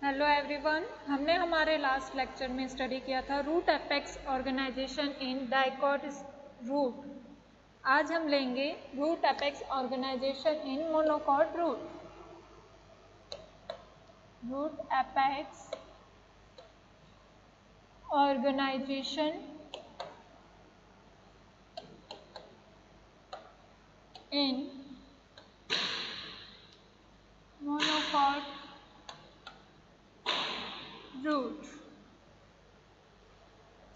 Hello everyone, हमने हमारे last lecture में स्टडी किया था root apex organization in dicot root. आज हम लेंगे root apex organization in monocot root. Root apex organization in monocot root.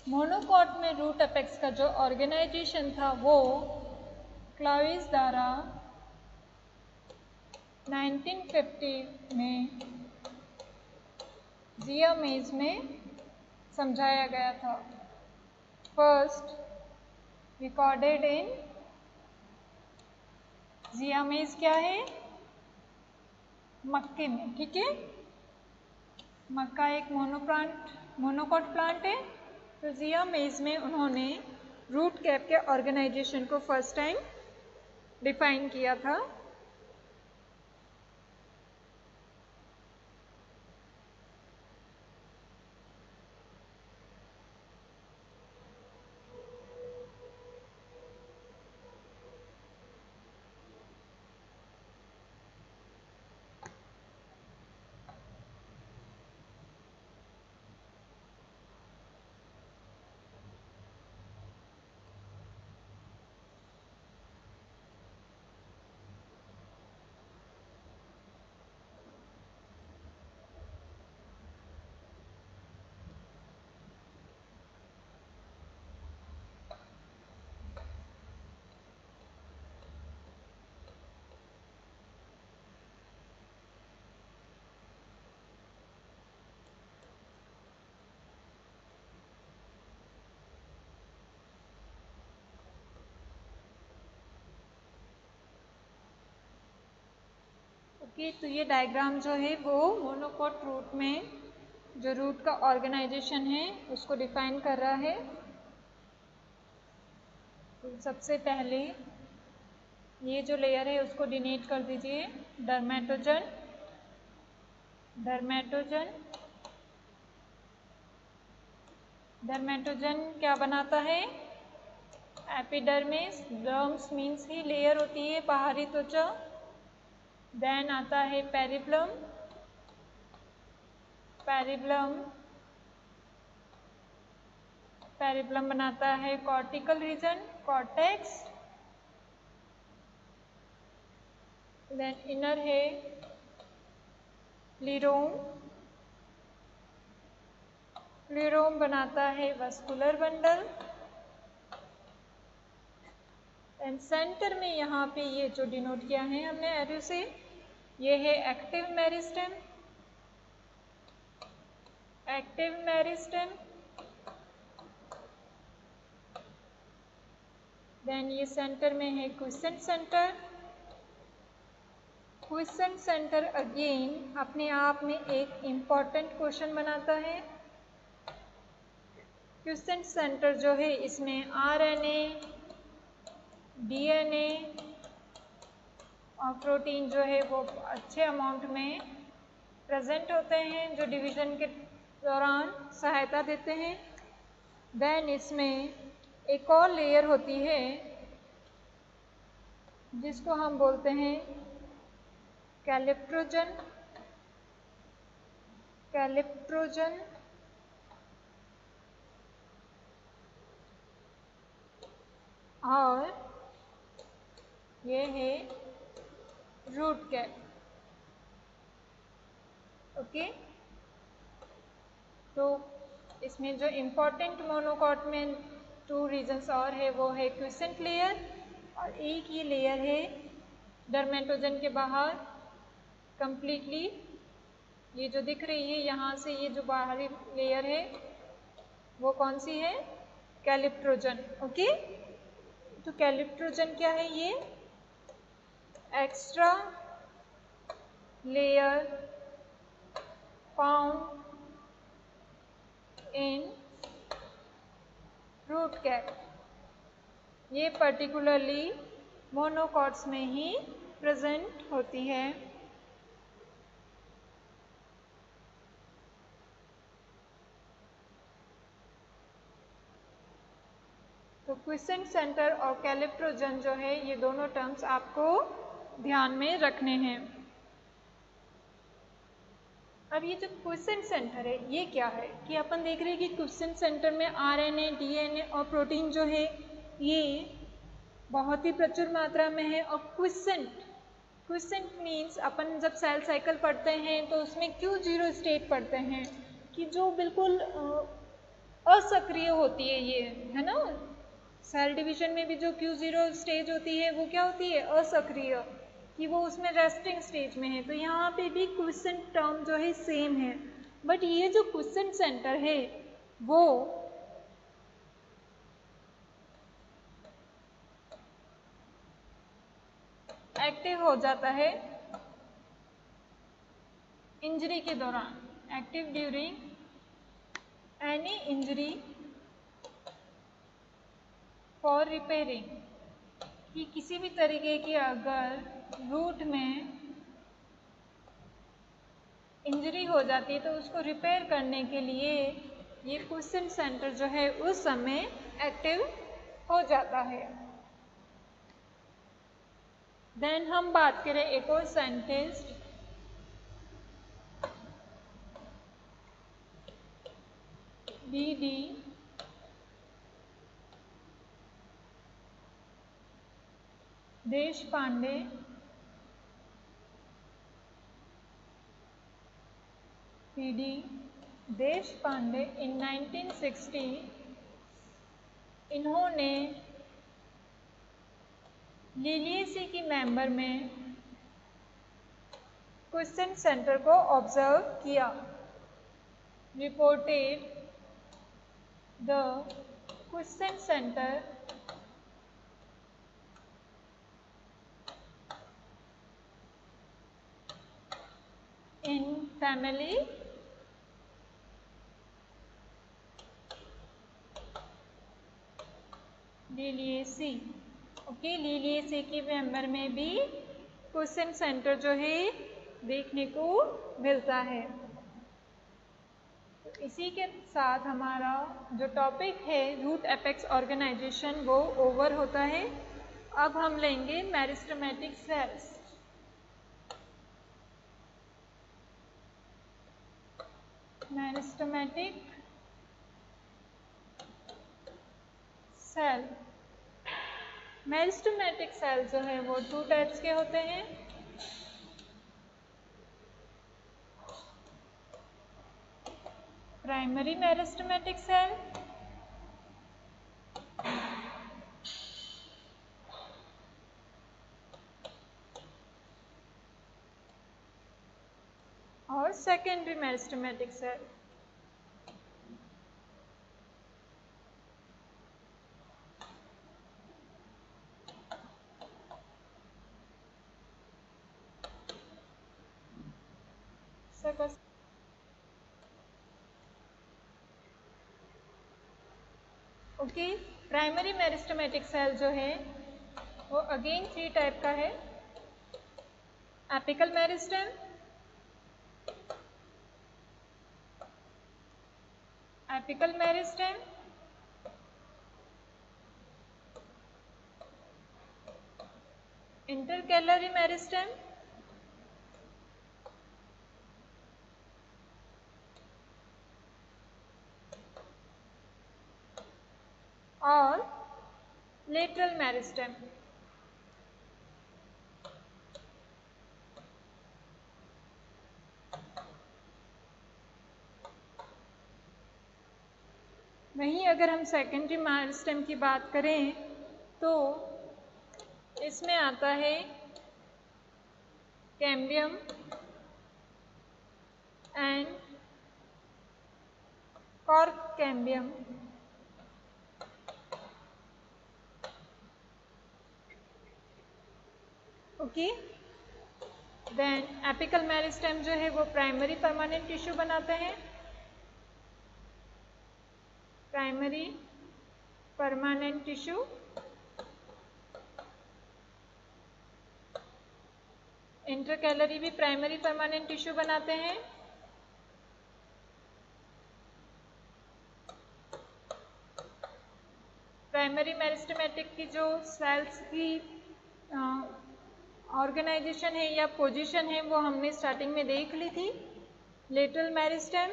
Monocot में रूट एपेक्स का जो ऑर्गेनाइजेशन था वो क्लाविस द्वारा 1950 में जिया मेज में समझाया गया था। फर्स्ट रिकॉर्डेड इन जिया मेज क्या है? मक्के में, ठीक है। मक्का एक मोनोकॉट प्लांट है। तो जिया मेज में उन्होंने रूट कैप के ऑर्गेनाइजेशन को फर्स्ट टाइम डिफाइन किया था। ओके, तो ये डायग्राम जो है वो मोनोकॉट रूट में जो रूट का ऑर्गेनाइजेशन है उसको डिफाइन कर रहा है। तो सबसे पहले ये जो लेयर है उसको डिनोट कर दीजिए डर्मेटोजन। डर्मेटोजन क्या बनाता है? एपिडर्मिस। डर्म्स मीन्स ही लेयर होती है बाहरी त्वचा। देन आता है पेरिप्लम। पेरिप्लम बनाता है cortical region, cortex. Then inner है प्लीरोम बनाता है वस्कुलर बंडल। एंड सेंटर में यहाँ पे ये जो डिनोट किया है हमने एरो से, ये है एक्टिव मेरिस्टेम। देन ये सेंटर में है क्विसेंट सेंटर अगेन अपने आप में एक इम्पॉर्टेंट क्वेश्चन बनाता है। क्विसेंट सेंटर जो है इसमें आरएनए, डीएनए और प्रोटीन जो है वो अच्छे अमाउंट में प्रेजेंट होते हैं जो डिवीजन के दौरान सहायता देते हैं। देन इसमें एक और लेयर होती है जिसको हम बोलते हैं कैलिप्ट्रोजन। और ये है रूट कैप। ओके, तो इसमें जो इम्पोर्टेंट मोनोकॉट में 2 रीजन्स और है वो है क्विसेंट लेयर और एक ये लेयर है डर्मेटोजन के बाहर कंप्लीटली ये जो दिख रही है यहाँ से, ये जो बाहरी लेयर है वो कौन सी है? कैलिप्ट्रोजन। ओके, तो कैलिप्ट्रोजन क्या है? ये extra layer found in root cap. ये पर्टिकुलरली मोनोकॉट्स में ही प्रेजेंट होती है। तो क्विसेंट सेंटर और कैलिप्ट्रोजन जो है ये दोनों टर्म्स आपको ध्यान में रखने हैं। अब ये जो क्विसेंट सेंटर है ये क्या है कि अपन देख रहे हैं कि क्विसेंट सेंटर में आरएनए, डीएनए और प्रोटीन जो है ये बहुत ही प्रचुर मात्रा में है। और क्विसेंट मीन्स अपन जब सेल साइकिल पढ़ते हैं तो उसमें Q0 स्टेट पढ़ते हैं कि जो बिल्कुल असक्रिय होती है, ये है ना। सेल डिवीजन में भी जो Q0 स्टेज होती है वो क्या होती है, असक्रिय, कि वो उसमें रेस्टिंग स्टेज में है। तो यहाँ पे भी क्विसेंट टर्म जो है सेम है, बट ये जो क्विसेंट सेंटर है वो एक्टिव हो जाता है इंजरी के दौरान, active during any injury for repairing, कि किसी भी तरीके की अगर रूट में इंजरी हो जाती है तो उसको रिपेयर करने के लिए ये क्विसेंट सेंटर जो है उस समय एक्टिव हो जाता है। देन हम बात करें एक और scientist, BD Deshpande, BD Deshpande in 1960 इन्होंने लिलियेसी की मेंबर में क्विसेंट सेंटर को ऑब्जर्व किया। Reported the quiescent centre in family Liliaceae. Okay, Liliaceae की मेंबर में भी क्विसेंट सेंटर जो है देखने को मिलता है। तो इसी के साथ हमारा जो टॉपिक है रूट एपेक्स ऑर्गेनाइजेशन वो ओवर होता है। अब हम लेंगे meristematic cells. Meristematic cell, meristematic cell जो है वो 2 टाइप्स के होते हैं। प्राइमरी मेरिस्टेमेटिक सेल और secondary meristematic cell. Okay, primary meristematic cell जो है वो अगेन 3 टाइप का है। Apical meristem, apical meristem, intercalary meristem और लेटरल मेरिस्टेम। वहीं अगर हम सेकेंडरी मेरिस्टेम की बात करें तो इसमें आता है cambium and cork cambium. Okay, then apical meristem जो है वो प्राइमरी परमानेंट टिश्यू बनाते हैं। प्राइमरी परमानेंट टिश्यू, इंटरकैलरी भी प्राइमरी परमानेंट टिश्यू बनाते हैं। प्राइमरी मेरिस्टेमेटिक की जो सेल्स की ऑर्गेनाइजेशन है या पोजीशन है वो हमने स्टार्टिंग में देख ली थी। लेटरल मेरिस्टेम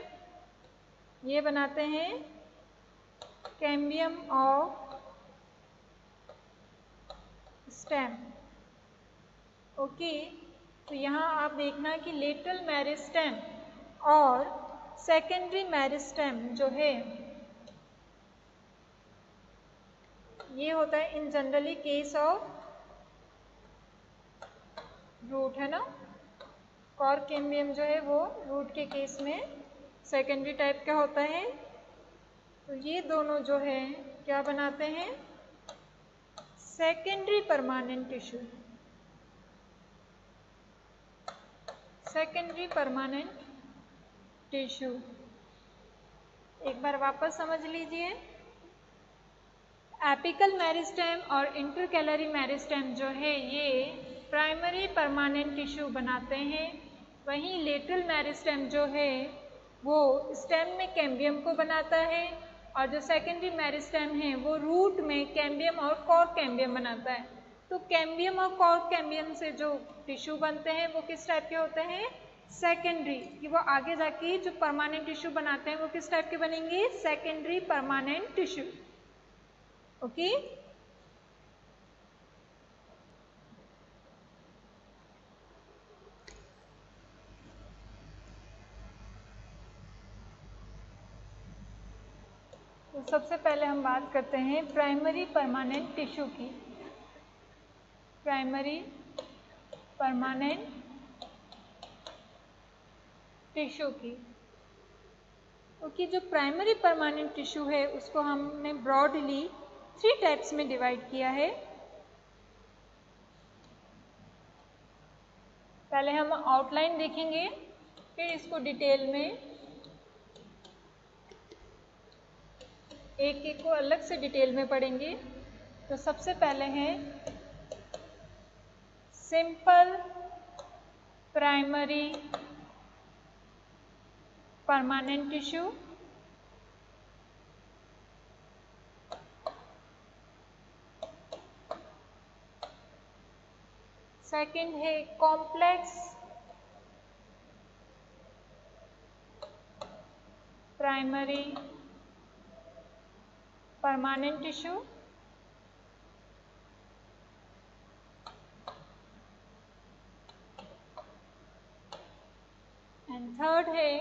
ये बनाते हैं कैम्बियम ऑफ स्टेम। ओके, तो यहाँ आप देखना कि लेटरल मेरिस्टेम और सेकेंडरी मेरिस्टेम जो है ये होता है in generally case of root, है ना। कॉर्क कैम्बियम जो है वो रूट के केस में सेकेंडरी टाइप का होता है। तो ये दोनों जो है क्या बनाते हैं, secondary permanent tissue. Secondary permanent tissue एक बार वापस समझ लीजिए। एपिकल मेरिस्टेम और इंटरकैलरी मेरिस्टेम जो है ये प्राइमरी परमानेंट टिश्यू बनाते हैं। वहीं लेटरल मेरिस्टेम जो है वो स्टेम में कैम्बियम को बनाता है और जो सेकेंडरी मेरिस्टेम है वो रूट में कैम्बियम और कॉर्क कैम्बियम बनाता है। तो कैम्बियम और कॉर्क कैम्बियम से जो टिश्यू बनते हैं वो किस टाइप के होते हैं, सेकेंडरी। कि वो आगे जाके जो परमानेंट टिश्यू बनाते हैं वो किस टाइप के बनेंगे, सेकेंडरी परमानेंट टिश्यू। ओके, तो सबसे पहले हम बात करते हैं प्राइमरी परमानेंट टिश्यू की। प्राइमरी परमानेंट टिश्यू की। ओके, जो प्राइमरी परमानेंट टिश्यू है उसको हमने ब्रॉडली 3 टाइप्स में डिवाइड किया है। पहले हम आउटलाइन देखेंगे, फिर इसको डिटेल में एक एक को अलग से डिटेल में पढ़ेंगे। तो सबसे पहले है simple primary permanent tissue. Second है complex primary permanent tissue. And third है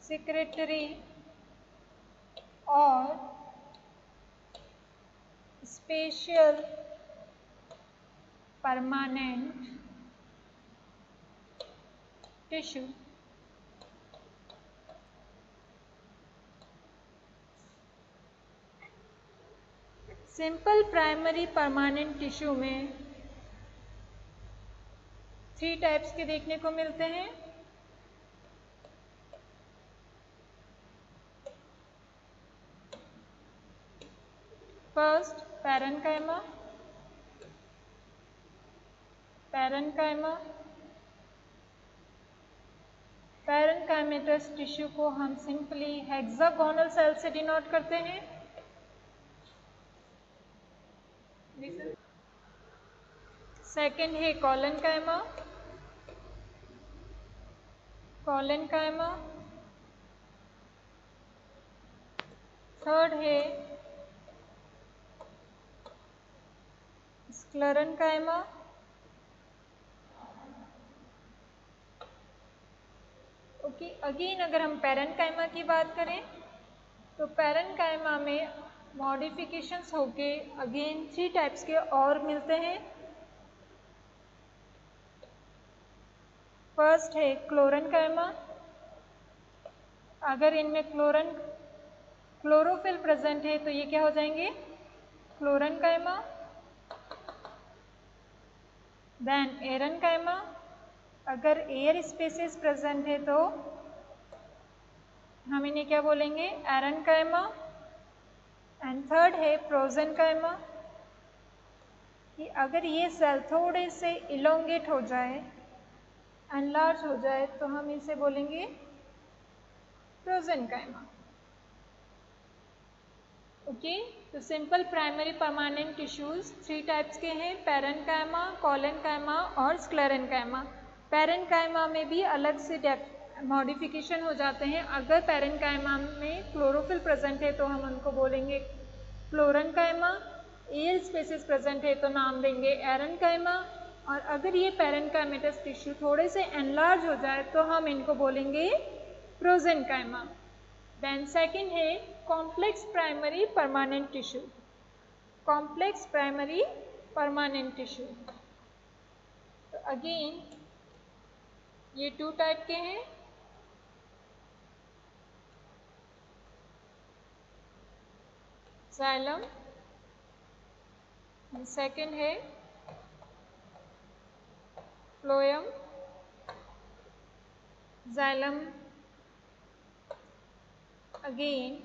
सेक्रेटरी और special permanent tissue. Simple primary permanent tissue में 3 टाइप्स के देखने को मिलते हैं। First parenchyma. Parenchyma, parenchymatous tissue को हम सिंपली हेक्सागोनल सेल से डिनोट करते हैं। सेकेंड है कॉलेनकाइमा। कॉलेनकाइमा। थर्ड है स्क्लेरेन्काइमा। ओके, अगेन अगर हम पैरेन्काइमा की बात करें तो पैरेन्काइमा में मॉडिफिकेशंस होके अगेन 3 टाइप्स के और मिलते हैं। फर्स्ट है क्लोरेन्काइमा। अगर इनमें क्लोरोफिल प्रेजेंट है तो ये क्या हो जाएंगे, क्लोरेन्काइमा। देन एरेन्काइमा, अगर एयर स्पेसिस प्रेजेंट है तो हम इन्हें क्या बोलेंगे, एरेन्काइमा। एंड थर्ड है प्रोजेन्काइमा, कि अगर ये सेल थोड़े से इलोंगेट हो जाए, एनलार्ज हो जाए तो हम इसे बोलेंगे प्रोजेन्काइमा। ओके। तो simple primary permanent tissues 3 types के हैं, पैरेन्काइमा, कोलेन्काइमा और स्क्लेरेन्काइमा। पैरेन्काइमा में भी अलग से मॉडिफिकेशन हो जाते हैं। अगर पैरेन्काइमा में क्लोरोफिल प्रेजेंट है तो हम उनको बोलेंगे फ्लोरेन्काइमा, एयर स्पेसिस प्रेजेंट है तो नाम देंगे एरेन्काइमा, और अगर ये पैरेन्काइमेटस टिश्यू थोड़े से एनलार्ज हो जाए तो हम इनको बोलेंगे प्रोजेन्काइमा। देन सेकेंड है complex primary permanent tissue. Complex primary permanent tissue, तो अगेन ये 2 टाइप के हैं। जाइलम, सेकेंड है phloem. Xylem again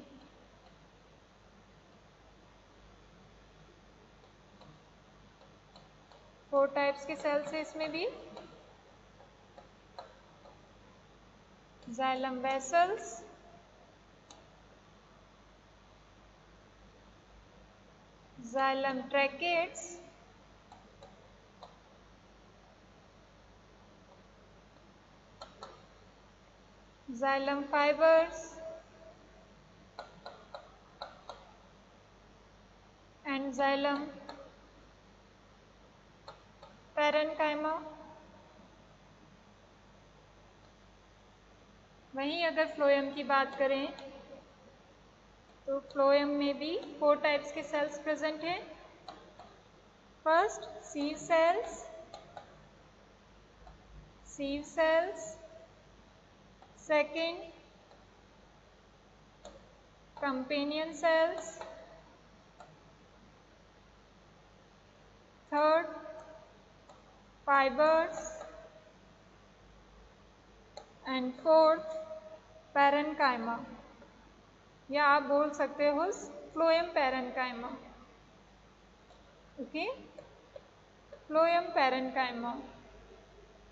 four types के सेल्स है इसमें भी। Xylem vessels, xylem tracheids, xylem fibres and xylem parenchyma. वहीं अगर फ्लोएम की बात करें तो फ्लोएम में भी 4 टाइप्स के सेल्स प्रेजेंट हैं। First sieve cells, second companion cells, third fibres and fourth parenchyma, या आप बोल सकते हो phloem parenchyma. Okay, phloem parenchyma.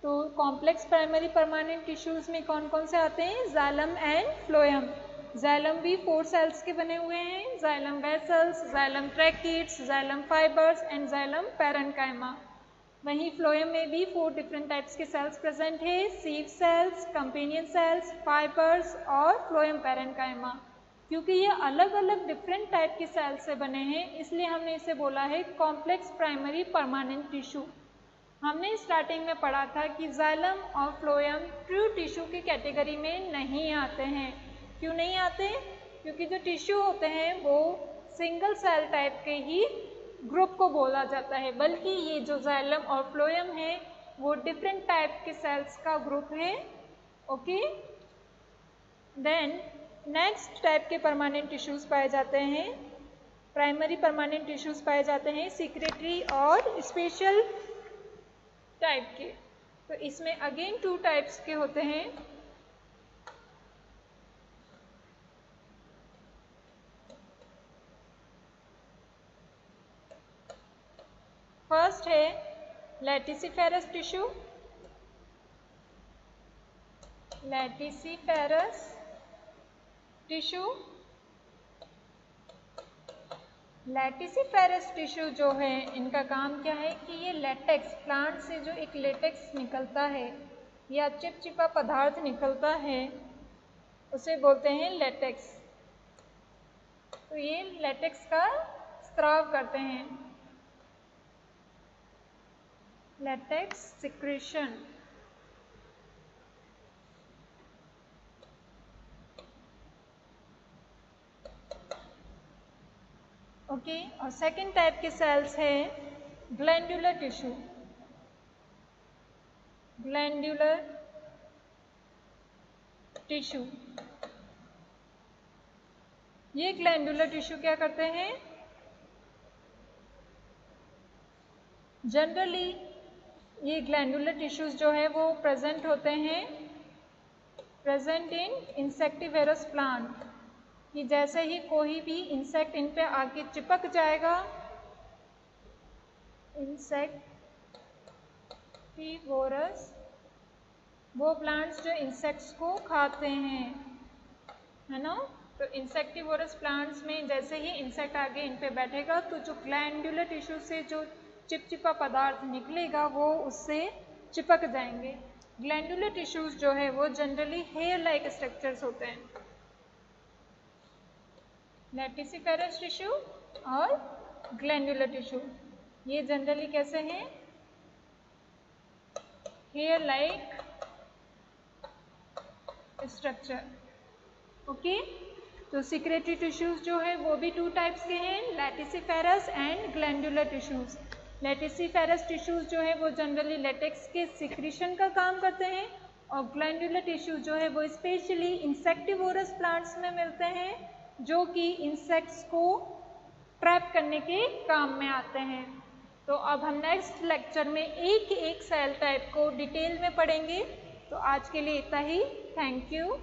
तो कॉम्प्लेक्स प्राइमरी परमानेंट टिश्यूज में कौन कौन से आते हैं? Xylem and phloem. जाइलम भी 4 सेल्स के बने हुए हैं, xylem vessels, xylem tracheids, xylem fibres and xylem parenchyma. वहीं फ्लोएम में भी 4 डिफरेंट टाइप्स के सेल्स प्रेजेंट है, सीव सेल्स, कंपेनियन सेल्स, फाइबर्स और फ्लोएम पैरेन्काइमा। क्योंकि ये अलग अलग डिफरेंट टाइप के सेल्स से बने हैं इसलिए हमने इसे बोला है कॉम्प्लेक्स प्राइमरी परमानेंट टिश्यू। हमने स्टार्टिंग में पढ़ा था कि जाइलम और फ्लोएम ट्रू टिश्यू की कैटेगरी में नहीं आते हैं। क्यों नहीं आते? क्योंकि जो टिश्यू होते हैं वो सिंगल सेल टाइप के ही ग्रुप को बोला जाता है, बल्कि ये जो जाइलम और फ्लोएम है वो डिफरेंट टाइप के सेल्स का ग्रुप है। ओके, देन नेक्स्ट टाइप के परमानेंट टिश्यूज पाए जाते हैं, प्राइमरी परमानेंट टिश्यूज पाए जाते हैं सिक्रेटरी और स्पेशल टाइप के। तो इसमें अगेन 2 टाइप्स के होते हैं। फर्स्ट है लैटिसिफेरस टिश्यू, लैटिसिफेरस टिश्यू। लैटिसिफेरस टिश्यू जो है इनका काम क्या है कि ये लेटेक्स, प्लांट से जो एक लेटेक्स निकलता है या चिपचिपा पदार्थ निकलता है उसे बोलते हैं लेटेक्स। तो ये लेटेक्स का स्त्राव करते हैं, लेटेक्स सिक्रेशन। ओके, और सेकेंड टाइप के सेल्स है ग्लैंडुलर टिश्यू, ग्लैंडुलर टिश्यू। ये ग्लैंडुलर टिश्यू क्या करते हैं? जनरली ये ग्लैंडुलर टिश्यूज जो है वो प्रेजेंट होते हैं, प्रेजेंट इन इंसेक्टिवेरस प्लांट, कि जैसे ही कोई भी इंसेक्ट इन पे आके चिपक जाएगा, इंसेक्टिवोरस, वो प्लांट्स जो इंसेक्ट्स को खाते हैं, है ना। तो इंसेक्टिवोरस प्लांट्स में जैसे ही इंसेक्ट आगे इन पे बैठेगा तो जो ग्लैंडुलर टिश्यू से जो चिपचिपा पदार्थ निकलेगा वो उससे चिपक जाएंगे। ग्लैंडुलर टिश्यूज जो है वो जनरली हेयर लाइक स्ट्रक्चर्स होते हैं। लैटिसिफेरस टिश्यू और ग्लैंडुलर टिश्यू ये जनरली कैसे हैं? Hair like structure. ओके, तो सिक्रेटरी टिश्यूज जो है वो भी 2 टाइप्स के हैं, laticiferous and glandular tissues. Laticiferous tissues जो है वो जनरली लेटेक्स के सिक्रीशन का काम करते हैं और ग्लैंडुलर टिश्यू जो है वो स्पेशली इंसेक्टिवोरस प्लांट्स में मिलते हैं जो कि इंसेक्ट्स को ट्रैप करने के काम में आते हैं। तो अब हम नेक्स्ट लेक्चर में एक सेल टाइप को डिटेल में पढ़ेंगे। तो आज के लिए इतना ही। Thank you.